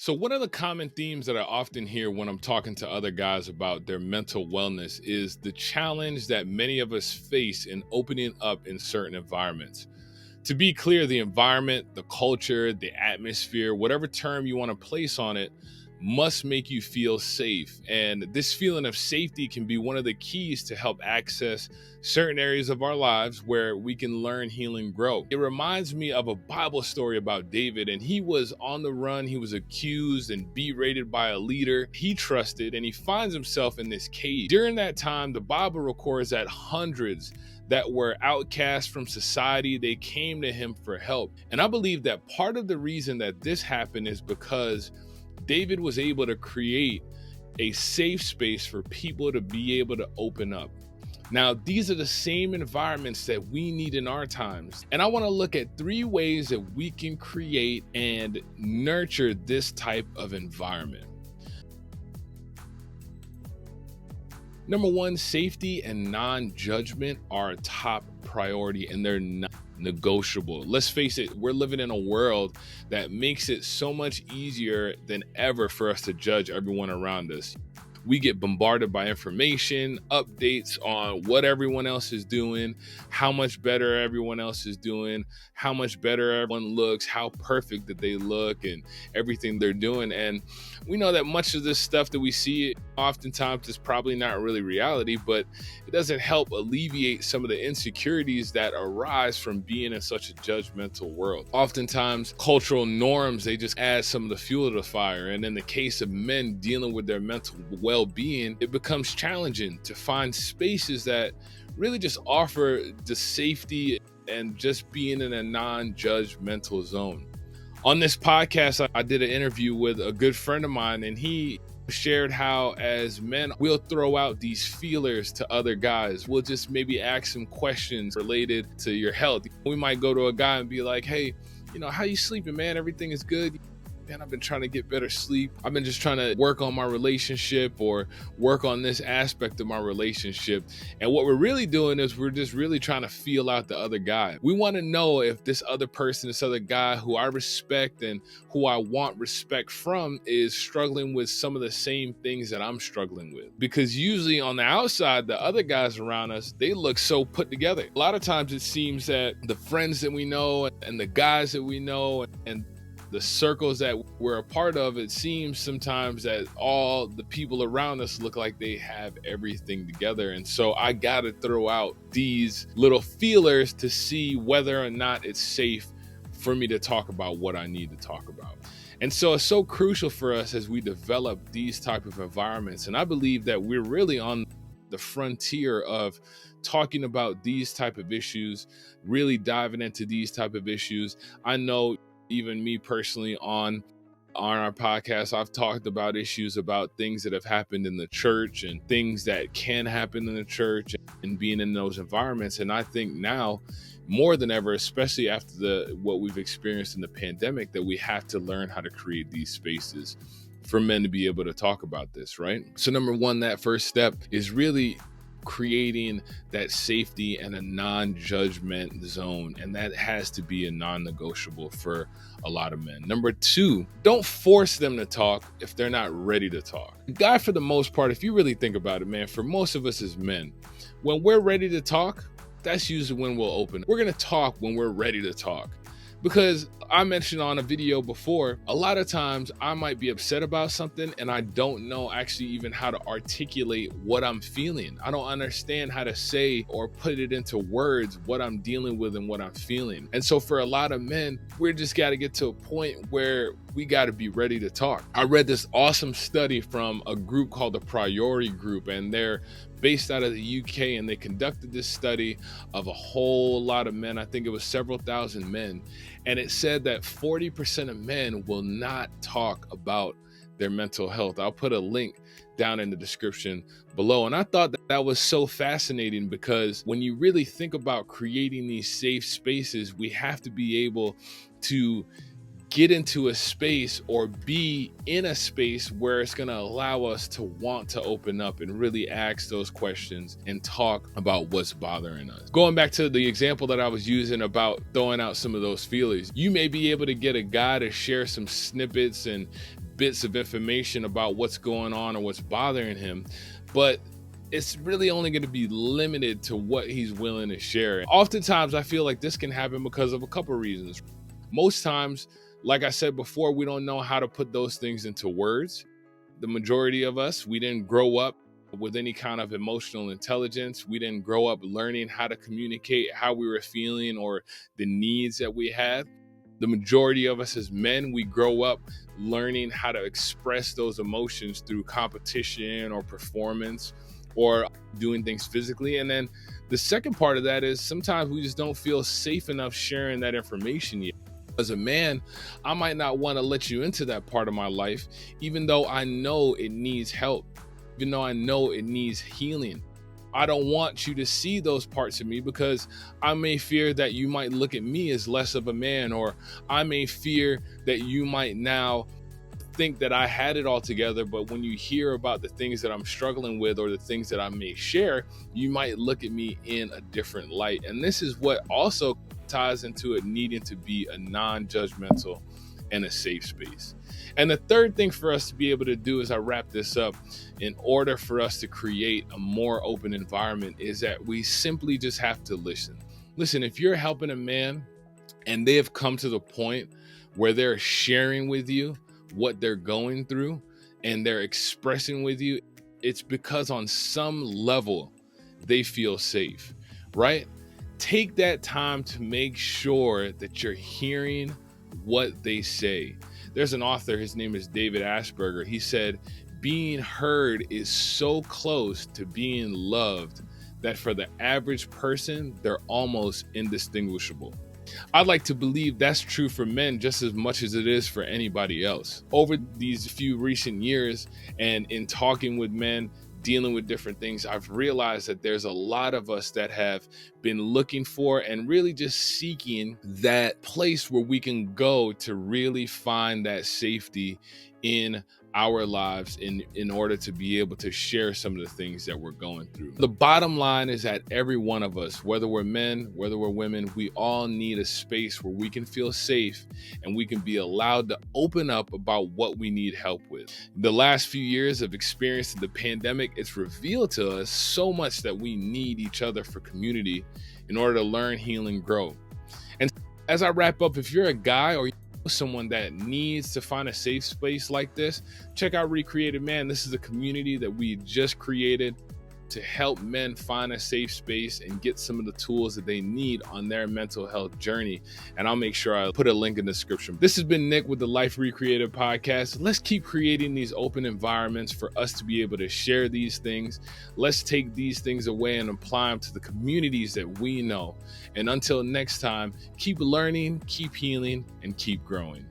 So, one of the common themes that I often hear when I'm talking to other guys about their mental wellness is the challenge that many of us face in opening up in certain environments. To be clear, the environment, the culture, the atmosphere, whatever term you want to place on it, must make you feel safe. And this feeling of safety can be one of the keys to help access certain areas of our lives where we can learn, heal, and grow. It reminds me of a Bible story about David, and he was on the run. He was accused and berated by a leader he trusted, and he finds himself in this cave. During that time, the Bible records that hundreds that were outcast from society, they came to him for help. And I believe that part of the reason that this happened is because David was able to create a safe space for people to be able to open up. Now, these are the same environments that we need in our times. And I want to look at 3 ways that we can create and nurture this type of environment. Number 1, safety and non-judgment are a top priority, and they're not negotiable. Let's face it, we're living in a world that makes it so much easier than ever for us to judge everyone around us. We get bombarded by information, updates on what everyone else is doing, how much better everyone else is doing, how much better everyone looks, how perfect that they look, and everything they're doing. And we know that much of this stuff that we see oftentimes is probably not really reality, but it doesn't help alleviate some of the insecurities that arise from being in such a judgmental world. Oftentimes, cultural norms, they just add some of the fuel to the fire. And in the case of men dealing with their mental well-being, it becomes challenging to find spaces that really just offer the safety and just being in a non-judgmental zone. On this podcast, I did an interview with a good friend of mine, and he shared how as men, we'll throw out these feelers to other guys. We'll just maybe ask some questions related to your health. We might go to a guy and be like, hey, how you sleeping, man? Everything is good? Man, I've been trying to get better sleep. I've been just trying to work on my relationship or work on this aspect of my relationship. And what we're really doing is we're just really trying to feel out the other guy. We want to know if this other person, this other guy who I respect and who I want respect from is struggling with some of the same things that I'm struggling with. Because usually on the outside, the other guys around us, they look so put together. A lot of times it seems that the friends that we know and the guys that we know and the circles that we're a part of, it seems sometimes that all the people around us look like they have everything together. And so I got to throw out these little feelers to see whether or not it's safe for me to talk about what I need to talk about. And so it's so crucial for us as we develop these type of environments. And I believe that we're really on the frontier of talking about these type of issues, really diving into these type of issues. I know even me personally on our podcast, I've talked about issues about things that have happened in the church and things that can happen in the church and being in those environments. And I think now more than ever, especially after what we've experienced in the pandemic, that we have to learn how to create these spaces for men to be able to talk about this, right? So number 1, that first step is really creating that safety and a non-judgment zone. And that has to be a non-negotiable for a lot of men. Number 2, don't force them to talk if they're not ready to talk. God, for the most part, if you really think about it, man, for most of us as men, when we're ready to talk, that's usually when we'll open. We're going to talk when we're ready to talk. Because I mentioned on a video before, a lot of times I might be upset about something and I don't know actually even how to articulate what I'm feeling. I don't understand how to say or put it into words what I'm dealing with and what I'm feeling. And so for a lot of men, we're just got to get to a point where we got to be ready to talk. I read this awesome study from a group called the Priority Group, and they're based out of the UK, and they conducted this study of a whole lot of men. I think it was several thousand men. And it said that 40% of men will not talk about their mental health. I'll put a link down in the description below. And I thought that was so fascinating, because when you really think about creating these safe spaces, we have to be able to get into a space or be in a space where it's going to allow us to want to open up and really ask those questions and talk about what's bothering us. Going back to the example that I was using about throwing out some of those feelers, you may be able to get a guy to share some snippets and bits of information about what's going on or what's bothering him, but it's really only going to be limited to what he's willing to share. Oftentimes, I feel like this can happen because of a couple reasons. Most times, like I said before, we don't know how to put those things into words. The majority of us, we didn't grow up with any kind of emotional intelligence. We didn't grow up learning how to communicate how we were feeling or the needs that we had. The majority of us as men, we grow up learning how to express those emotions through competition or performance or doing things physically. And then the second part of that is sometimes we just don't feel safe enough sharing that information yet. As a man, I might not want to let you into that part of my life, even though I know it needs help, even though I know it needs healing. I don't want you to see those parts of me because I may fear that you might look at me as less of a man, or I may fear that you might now think that I had it all together, but when you hear about the things that I'm struggling with or the things that I may share, you might look at me in a different light. And this is what also ties into it needing to be a non-judgmental and a safe space. And the third thing for us to be able to do as I wrap this up, in order for us to create a more open environment, is that we simply just have to listen. Listen, if you're helping a man and they have come to the point where they're sharing with you what they're going through and they're expressing with you, it's because on some level they feel safe, right? Take that time to make sure that you're hearing what they say. There's an author, his name is David Asperger. He said, being heard is so close to being loved that for the average person, they're almost indistinguishable. I'd like to believe that's true for men just as much as it is for anybody else. Over these few recent years and in talking with men, dealing with different things, I've realized that there's a lot of us that have been looking for and really just seeking that place where we can go to really find that safety in our lives in order to be able to share some of the things that we're going through. The bottom line is that every one of us, whether we're men, whether we're women, we all need a space where we can feel safe and we can be allowed to open up about what we need help with. The last few years of experiencing the pandemic, it's revealed to us so much that we need each other for community in order to learn, heal, and grow. And as I wrap up, if you're a guy or someone that needs to find a safe space like this, check out Recreated Man. This is a community that we just created to help men find a safe space and get some of the tools that they need on their mental health journey. And I'll make sure I put a link in the description. This has been Nick with the Life Recreated podcast. Let's keep creating these open environments for us to be able to share these things. Let's take these things away and apply them to the communities that we know. And until next time, keep learning, keep healing, and keep growing.